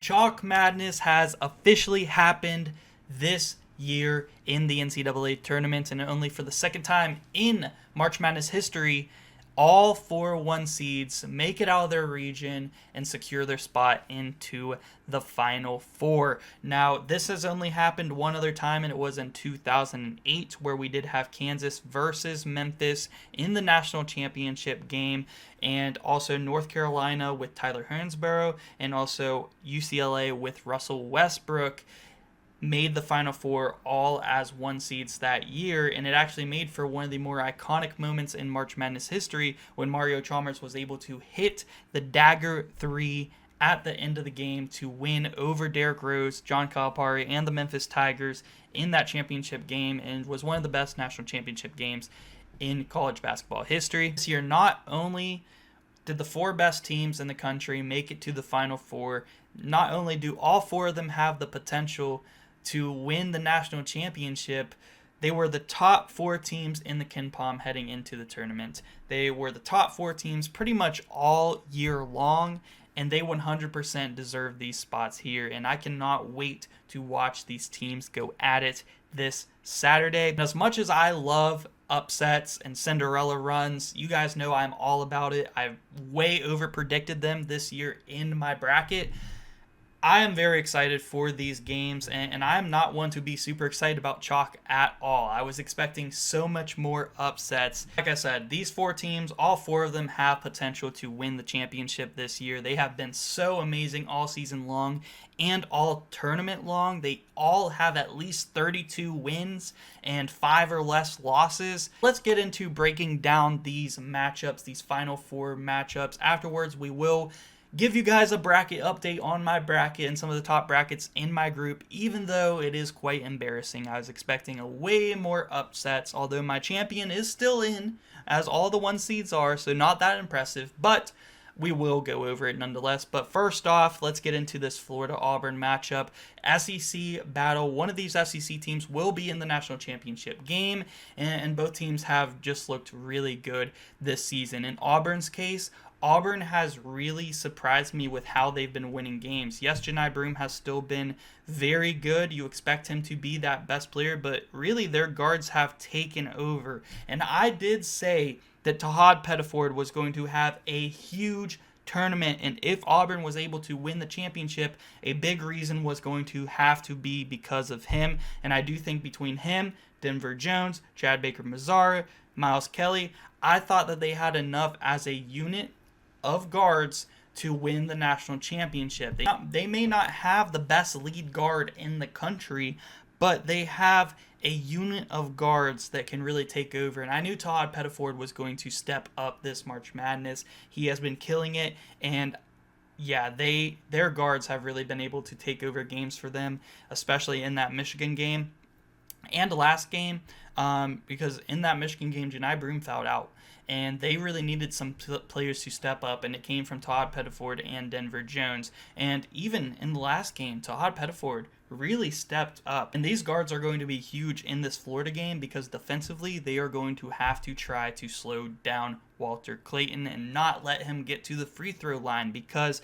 Chalk Madness has officially happened this year in the NCAA tournament, and only for the second time in March Madness history, all 4 1 seeds make it out of their region and secure their spot into the Final Four. Now, this has only happened one other time, and it was in 2008, where we did have Kansas versus Memphis in the national championship game, and also North Carolina with Tyler Hansborough, and also UCLA with Russell Westbrook made the Final Four all as 1 seeds that year, and it actually made for one of the more iconic moments in March Madness history when Mario Chalmers was able to hit the dagger 3 at the end of the game to win over Derrick Rose, John Calipari, and the Memphis Tigers in that championship game, and was one of the best national championship games in college basketball history. This year, not only did the 4 best teams in the country make it to the Final Four, not only do all 4 of them have the potential to win the national championship, they were the top 4 teams in the KenPom heading into the tournament. They were the top 4 teams pretty much all year long, and they 100% deserve these spots here, and I cannot wait to watch these teams go at it this Saturday. And as much as I love upsets and Cinderella runs, you guys know I'm all about it. I've way over predicted them this year in my bracket. I am very excited for these games, and I'm not one to be super excited about chalk at all. I was expecting so much more upsets. Like I said, these 4 teams, all 4 of them have potential to win the championship this year. They have been so amazing all season long and all tournament long. They all have at least 32 wins and 5 or less losses. Let's get into breaking down these matchups, these Final Four matchups. Afterwards, we will give you guys a bracket update on my bracket and some of the top brackets in my group, even though it is quite embarrassing. I was expecting a way more upsets, although my champion is still in, as all the 1 seeds are, so not that impressive, but we will go over it nonetheless. But first off, let's get into this Florida-Auburn matchup. SEC battle. One of these SEC teams will be in the national championship game, and both teams have just looked really good this season. In Auburn's case, Auburn has really surprised me with how they've been winning games. Yes, Johni Broome has still been very good. You expect him to be that best player, but really their guards have taken over. And I did say that Todd Pettiford was going to have a huge tournament, and if Auburn was able to win the championship, a big reason was going to have to be because of him. And I do think between him, Denver Jones, Chad Baker-Mazara, Miles Kelly, I thought that they had enough as a unit of guards to win the national championship. They may not have the best lead guard in the country, but they have a unit of guards that can really take over. And I knew Todd Pettiford was going to step up this March Madness. He has been killing it, and yeah, their guards have really been able to take over games for them, especially in that Michigan game and the last game, because in that Michigan game, Johni Broome fouled out, and they really needed some players to step up, and it came from Todd Pettiford and Denver Jones. And even in the last game, Todd Pettiford really stepped up. And these guards are going to be huge in this Florida game because defensively, they are going to have to try to slow down Walter Clayton and not let him get to the free throw line, because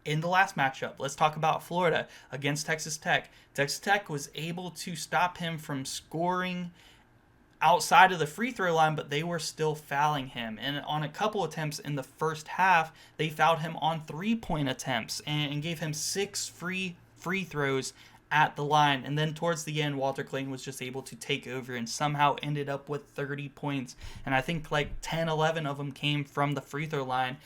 in the last matchup, let's talk about Florida against Texas Tech. Texas Tech was able to stop him from scoring outside of the free throw line, but they were still fouling him. And on a couple attempts in the first half, they fouled him on 3-point attempts and gave him 6 free throws at the line. And then towards the end, Walter Clayton was just able to take over and somehow ended up with 30 points. And I think like 10, 11 of them came from the free throw line.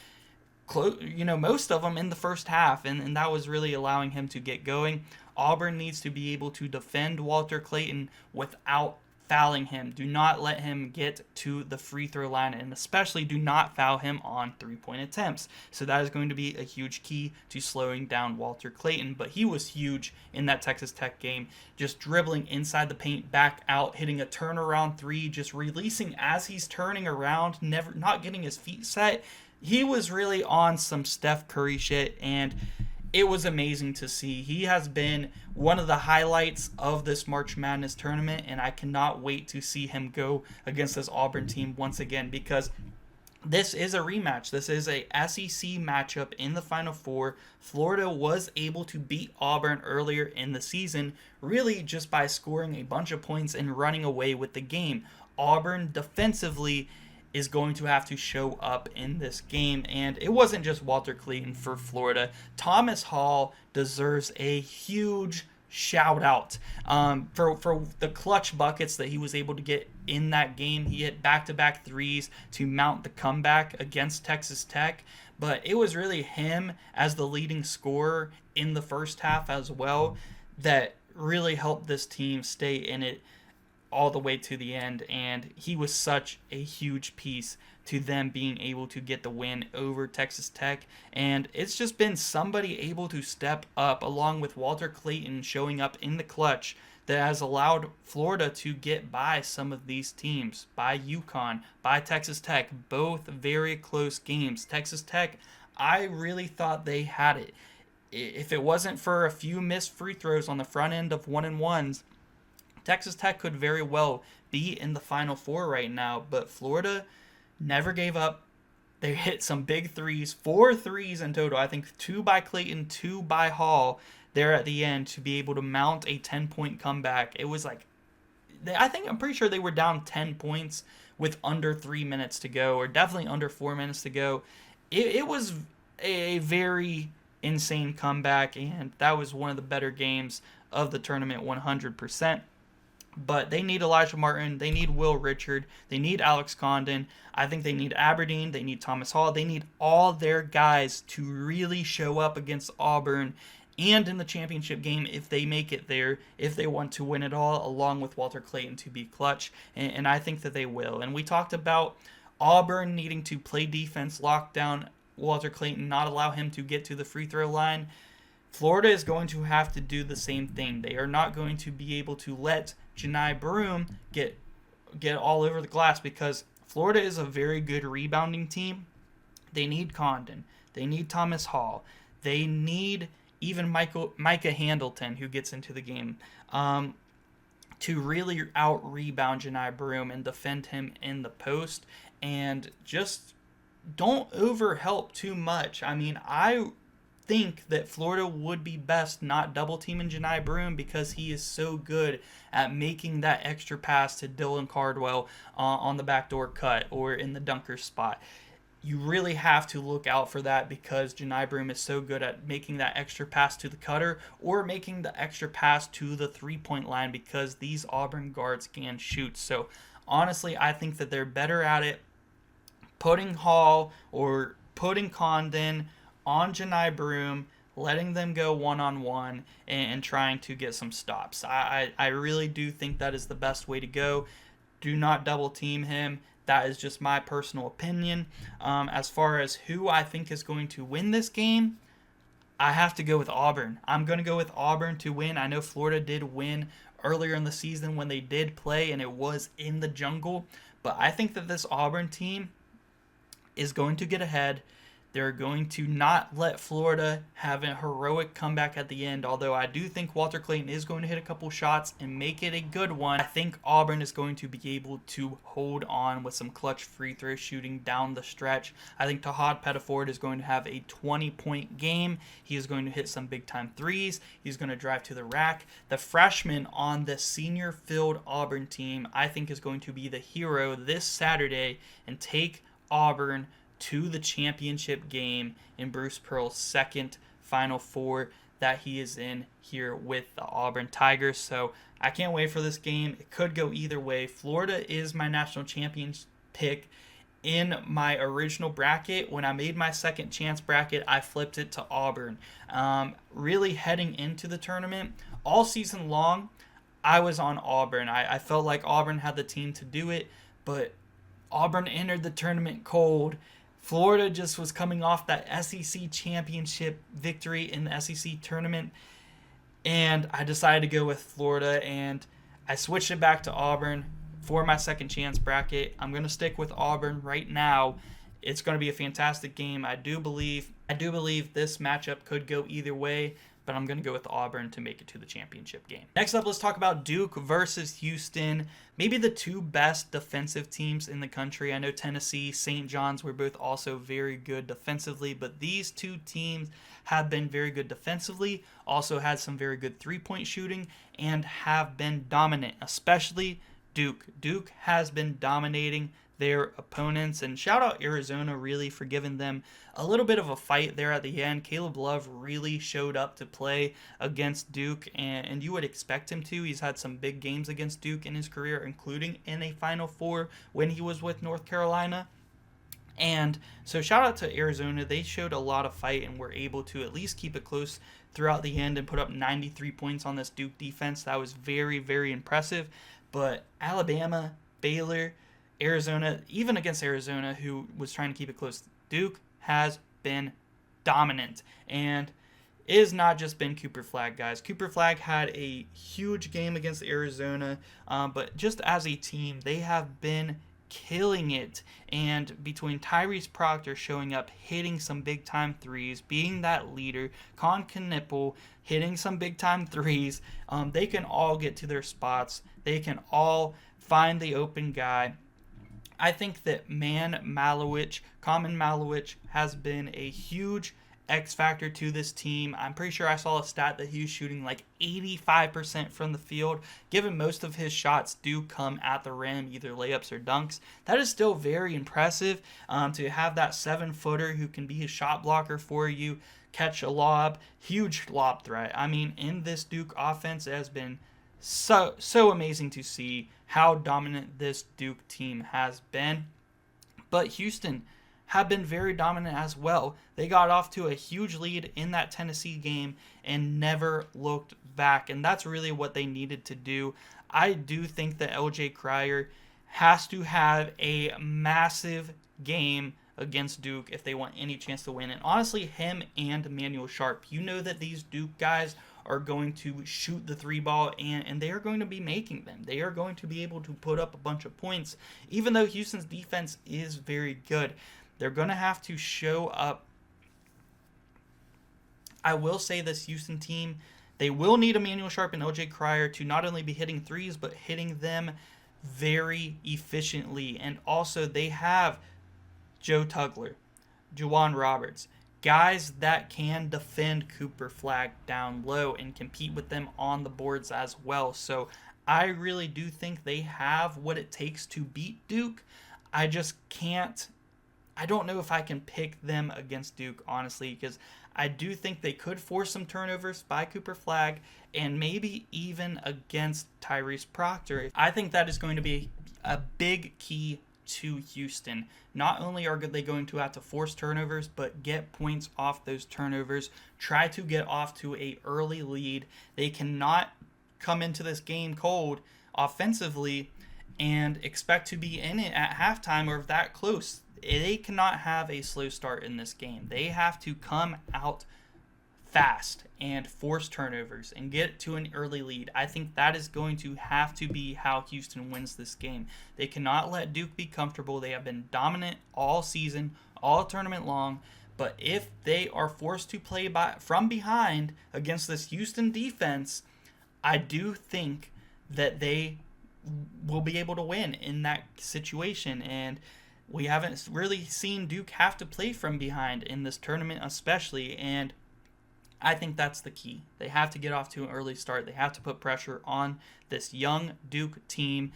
Most of them in the first half, and that was really allowing him to get going. Auburn needs to be able to defend Walter Clayton without fouling him. Do not let him get to the free throw line, and especially do not foul him on 3-point attempts. So that is going to be a huge key to slowing down Walter Clayton. But he was huge in that Texas Tech game, just dribbling inside the paint, back out, hitting a turnaround 3, just releasing as he's turning around, not getting his feet set. He was really on some Steph Curry shit, and it was amazing to see. He has been one of the highlights of this March Madness tournament, and I cannot wait to see him go against this Auburn team once again, because this is a rematch. This is a SEC matchup in the Final Four. Florida was able to beat Auburn earlier in the season, really just by scoring a bunch of points and running away with the game. Auburn defensively is going to have to show up in this game, and it wasn't just Walter Clayton for Florida. Thomas Hall deserves a huge shout out for the clutch buckets that he was able to get in that game. He hit back-to-back threes to mount the comeback against Texas Tech, but it was really him as the leading scorer in the first half as well that really helped this team stay in it all the way to the end, and he was such a huge piece to them being able to get the win over Texas Tech. And it's just been somebody able to step up along with Walter Clayton showing up in the clutch that has allowed Florida to get by some of these teams, by UConn, by Texas Tech, both very close games. Texas Tech, I really thought they had it. If it wasn't for a few missed free throws on the front end of 1-and-1s, Texas Tech could very well be in the Final Four right now, but Florida never gave up. They hit some big threes, 4 threes in total. I think 2 by Clayton, 2 by Hall there at the end to be able to mount a 10-point comeback. It was like, I'm pretty sure they were down 10 points with under 3 minutes to go, or definitely under 4 minutes to go. It was a very insane comeback, and that was one of the better games of the tournament 100%. But they need Elijah Martin, they need Will Richard, they need Alex Condon, I think they need Aberdeen, they need Thomas Hall, they need all their guys to really show up against Auburn and in the championship game if they make it there, if they want to win it all, along with Walter Clayton to be clutch, and I think that they will. And we talked about Auburn needing to play defense, lock down Walter Clayton, not allow him to get to the free throw line. Florida is going to have to do the same thing. They are not going to be able to let Johni Broome get all over the glass, because Florida is a very good rebounding team. They need Condon. They need Thomas Hall. They need even Micah Handleton, who gets into the game, to really out-rebound Johni Broome and defend him in the post. And just don't overhelp too much. I mean, I think that Florida would be best not double teaming Johni Broome, because he is so good at making that extra pass to Dylan Cardwell on the backdoor cut or in the dunker spot. You really have to look out for that, because Johni Broome is so good at making that extra pass to the cutter or making the extra pass to the three-point line, because these Auburn guards can shoot. So honestly, I think that they're better at it putting Hall or putting Condon on Johni Broome, letting them go one-on-one, and trying to get some stops. I really do think that is the best way to go. Do not double team him. That is just my personal opinion. As far as who I think is going to win this game, I have to go with Auburn. I'm going to go with Auburn to win. I know Florida did win earlier in the season when they did play, and it was in the jungle. But I think that this Auburn team is going to get ahead. They're going to not let Florida have a heroic comeback at the end, although I do think Walter Clayton is going to hit a couple shots and make it a good one. I think Auburn is going to be able to hold on with some clutch free throw shooting down the stretch. I think Tahad Pettiford is going to have a 20-point game. He is going to hit some big-time threes. He's going to drive to the rack. The freshman on the senior-filled Auburn team, I think, is going to be the hero this Saturday and take Auburn to the championship game in Bruce Pearl's second Final Four that he is in here with the Auburn Tigers. So I can't wait for this game. It could go either way. Florida is my national champion pick in my original bracket. When I made my second chance bracket, I flipped it to Auburn. Really heading into the tournament, all season long, I was on Auburn. I felt like Auburn had the team to do it, but Auburn entered the tournament cold. Florida just was coming off that SEC championship victory in the SEC tournament, and I decided to go with Florida, and I switched it back to Auburn for my second chance bracket. I'm going to stick with Auburn right now. It's going to be a fantastic game. I do believe this matchup could go either way, but I'm going to go with Auburn to make it to the championship game. Next up, let's talk about Duke versus Houston. Maybe the two best defensive teams in the country. I know Tennessee, St. John's were both also very good defensively, but these two teams have been very good defensively, also had some very good three-point shooting, and have been dominant, especially Duke. Duke has been dominating their opponents, and shout out Arizona really for giving them a little bit of a fight there at the end. Caleb Love really showed up to play against Duke, and you would expect him to. He's had some big games against Duke in his career, including in a Final Four when he was with North Carolina. And so shout out to Arizona. They showed a lot of fight and were able to at least keep it close throughout the end and put up 93 points on this Duke defense. That was very, very impressive. But Alabama, Baylor, Arizona, even against Arizona, who was trying to keep it close, Duke has been dominant. And it has not just been Cooper Flagg, guys. Cooper Flagg had a huge game against Arizona, but just as a team, they have been killing it. And between Tyrese Proctor showing up, hitting some big-time threes, being that leader, Con Knipple hitting some big-time threes, they can all get to their spots. They can all find the open guy. I think that Common Malowich has been a huge X factor to this team. I'm pretty sure I saw a stat that he was shooting like 85% from the field. Given most of his shots do come at the rim, either layups or dunks, that is still very impressive to have that 7-footer who can be a shot blocker for you, catch a lob, huge lob threat. I mean, in this Duke offense, it has been so amazing to see how dominant this Duke team has been. But Houston have been very dominant as well. They got off to a huge lead in that Tennessee game and never looked back, and that's really what they needed to do. I do think that LJ Cryer has to have a massive game against Duke if they want any chance to win. And honestly, him and Emmanuel Sharp, you know that these Duke guys are going to shoot the three ball, and they are going to be making them. They are going to be able to put up a bunch of points, even though Houston's defense is very good. They're going to have to show up. I will say this Houston team, they will need Emmanuel Sharp and LJ Cryer to not only be hitting threes, but hitting them very efficiently. And also they have Joe Tugler, Juwan Roberts, guys that can defend Cooper Flagg down low and compete with them on the boards as well. So I really do think they have what it takes to beat Duke. I just can't. I don't know if I can pick them against Duke, honestly, because I do think they could force some turnovers by Cooper Flagg and maybe even against Tyrese Proctor. I think that is going to be a big key to Houston. Not only are they going to have to force turnovers, but get points off those turnovers. Try to get off to an early lead. They cannot come into this game cold offensively and expect to be in it at halftime or that close. They cannot have a slow start in this game. They have to come out fast and force turnovers and get to an early lead. I think that is going to have to be how Houston wins this game. They cannot let Duke be comfortable. They have been dominant all season, all tournament long. But if they are forced to play from behind against this Houston defense, I do think that they will be able to win in that situation. And we haven't really seen Duke have to play from behind in this tournament especially, and I think that's the key. They have to get off to an early start. They have to put pressure on this young Duke team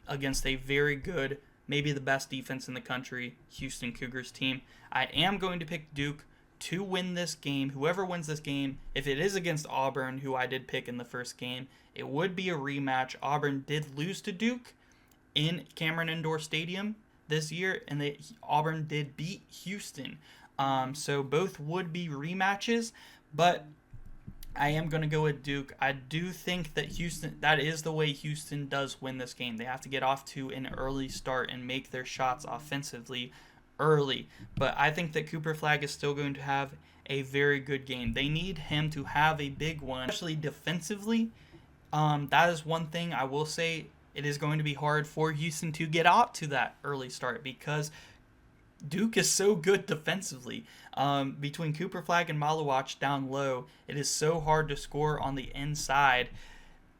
against a very good, maybe the best defense in the country, Houston Cougars team. I am going to pick Duke to win this game. Whoever wins this game, if it is against Auburn, who I did pick in the first game, it would be a rematch. Auburn did lose to Duke in Cameron Indoor Stadium this year, and Auburn did beat Houston. So both would be rematches, but I am going to go with Duke. I do think that that is the way Houston does win this game. They have to get off to an early start and make their shots offensively early. But I think that Cooper Flagg is still going to have a very good game. They need him to have a big one, especially defensively. That is one thing I will say. It is going to be hard for Houston to get out to that early start because Duke is so good defensively. Between Cooper Flag and Malawach down low, it is so hard to score on the inside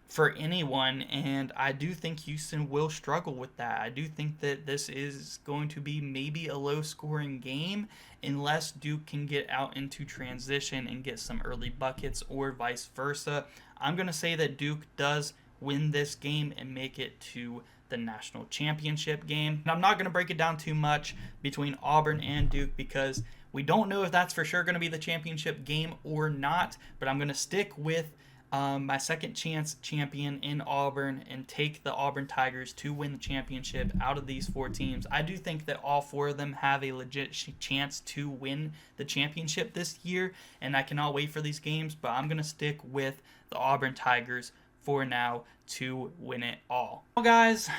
for anyone, and I do think Houston will struggle with that. I do think that this is going to be maybe a low-scoring game unless Duke can get out into transition and get some early buckets, or vice versa. I'm going to say that Duke does win this game and make it to the national championship game. And I'm not going to break it down too much between Auburn and Duke because we don't know if that's for sure going to be the championship game or not, but I'm going to stick with my second chance champion in Auburn and take the Auburn Tigers to win the championship out of these 4 teams. I do think that all 4 of them have a legit chance to win the championship this year, and I cannot wait for these games, but I'm going to stick with the Auburn Tigers for now to win it all. Well, guys,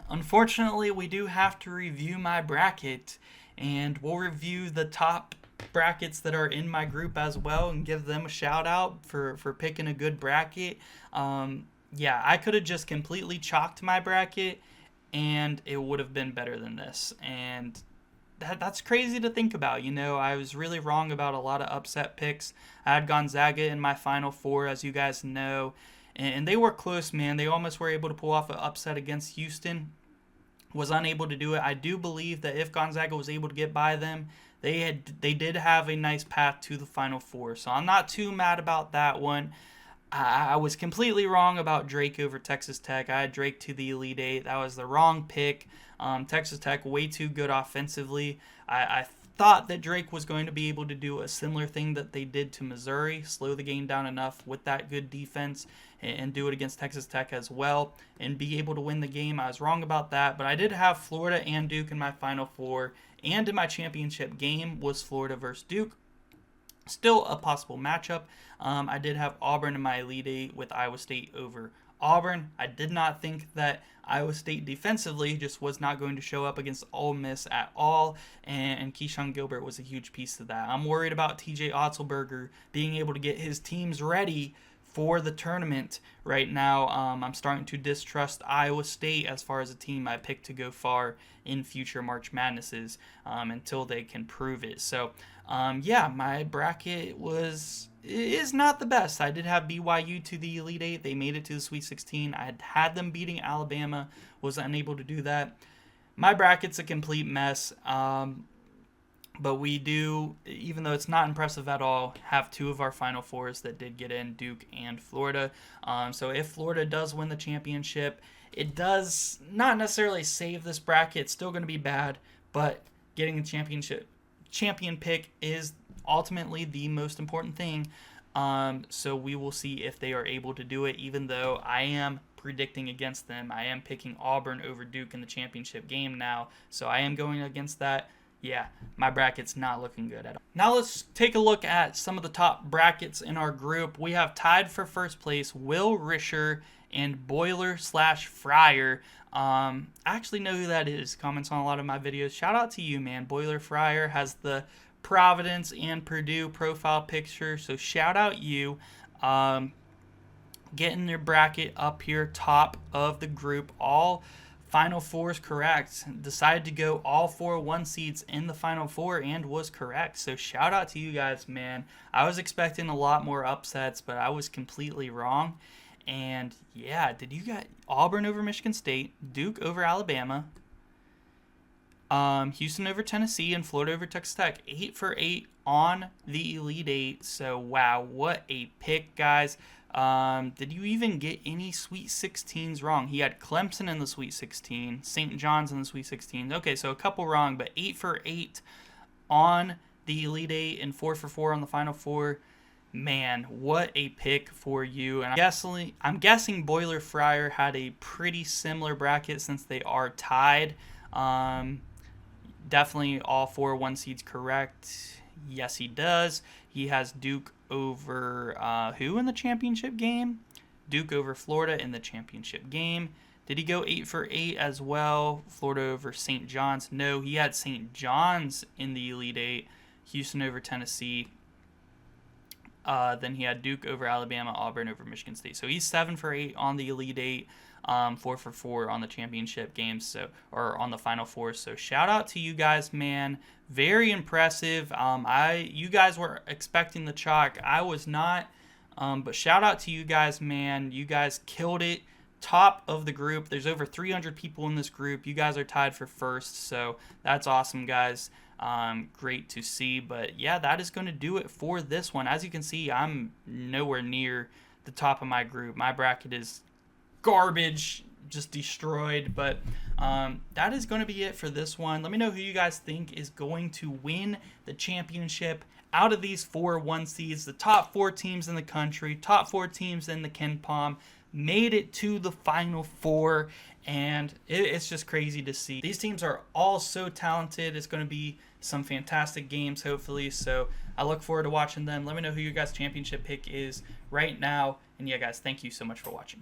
unfortunately, we do have to review my bracket, and we'll review the top brackets that are in my group as well and give them a shout out for picking a good bracket. Yeah, I could have just completely chalked my bracket and it would have been better than this, and that's crazy to think about. You know, I was really wrong about a lot of upset picks. I had Gonzaga in my Final Four, as you guys know, and they were close, man. They almost were able to pull off an upset against Houston. Was unable to do it. I do believe that if Gonzaga was able to get by them, they did have a nice path to the Final Four. So I'm not too mad about that one. I was completely wrong about Drake over Texas Tech. I had Drake to the Elite Eight. That was the wrong pick. Texas Tech, way too good offensively. I thought that Drake was going to be able to do a similar thing that they did to Missouri, slow the game down enough with that good defense and do it against Texas Tech as well and be able to win the game. I was wrong about that, but I did have Florida and Duke in my Final Four, and in my championship game was Florida versus Duke. Still a possible matchup. I did have Auburn in my Elite Eight with Iowa State over Auburn. I did not think that Iowa State defensively just was not going to show up against Ole Miss at all, and Keyshawn Gilbert was a huge piece of that. I'm worried about TJ Otzelberger being able to get his teams ready for the tournament right now. I'm starting to distrust Iowa State as far as a team I picked to go far in future March Madnesses until they can prove it. So, yeah, my bracket is not the best. I did have BYU to the Elite Eight. They made it to the Sweet 16. I had them beating Alabama, was unable to do that. My bracket's a complete mess. But we do, even though it's not impressive at all, have 2 of our Final Fours that did get in, Duke and Florida. So if Florida does win the championship, it does not necessarily save this bracket. It's still going to be bad, but getting the champion pick is ultimately the most important thing. So we will see if they are able to do it, even though I am predicting against them. I am picking Auburn over Duke in the championship game now, so I am going against that. Yeah, my bracket's not looking good at all. Now let's take a look at some of the top brackets in our group. We have tied for first place Will Risher and Boiler/Fryer. I actually know who that is. Comments on a lot of my videos. Shout out to you, man. Boiler Fryer has the Providence and Purdue profile picture, so shout out you. Getting your bracket up here top of the group. All Final Fours correct. Decided to go all 4 1 seeds in the Final Four and was correct. So shout out to you guys, man. I was expecting a lot more upsets, but I was completely wrong. And yeah, did you get Auburn over Michigan State, Duke over Alabama, Houston over Tennessee, and Florida over Texas Tech? 8 for 8 on the Elite Eight. So wow, what a pick, guys. Did you even get any Sweet 16s wrong? He had Clemson in the Sweet 16, St. John's in the Sweet 16. Okay, so a couple wrong, but 8 for 8 on the Elite Eight and 4 for 4 on the Final Four. Man, what a pick for you. And I'm guessing Boiler Fryer had a pretty similar bracket since they are tied. Definitely all 4 1 seeds correct. Yes, he does. He has Duke over who in the championship game? Duke over Florida in the championship game. Did he go 8 for 8 as well? Florida over St. John's? No, he had St. John's in the Elite Eight. Houston over Tennessee. Then he had Duke over Alabama, Auburn over Michigan State. So he's 7 for 8 on the Elite Eight, 4 for 4 on the championship games, or on the Final Four. So shout out to you guys, man. Very impressive. You guys were expecting the chalk. I was not. But shout out to you guys, man. You guys killed it. Top of the group. There's over 300 people in this group. You guys are tied for first, so that's awesome, guys. Great to see. But yeah, that is going to do it for this one. As you can see, I'm nowhere near the top of my group. My bracket is garbage, just destroyed. But that is going to be it for this one. Let me know who you guys think is going to win the championship out of these 4 1 seeds. The top 4 teams in the country, top 4 teams in the KenPom made it to the Final Four, and it's just crazy to see. These teams are all so talented. It's going to be some fantastic games, hopefully, so I look forward to watching them. Let me know who your guys' championship pick is right now, and yeah, guys, thank you so much for watching.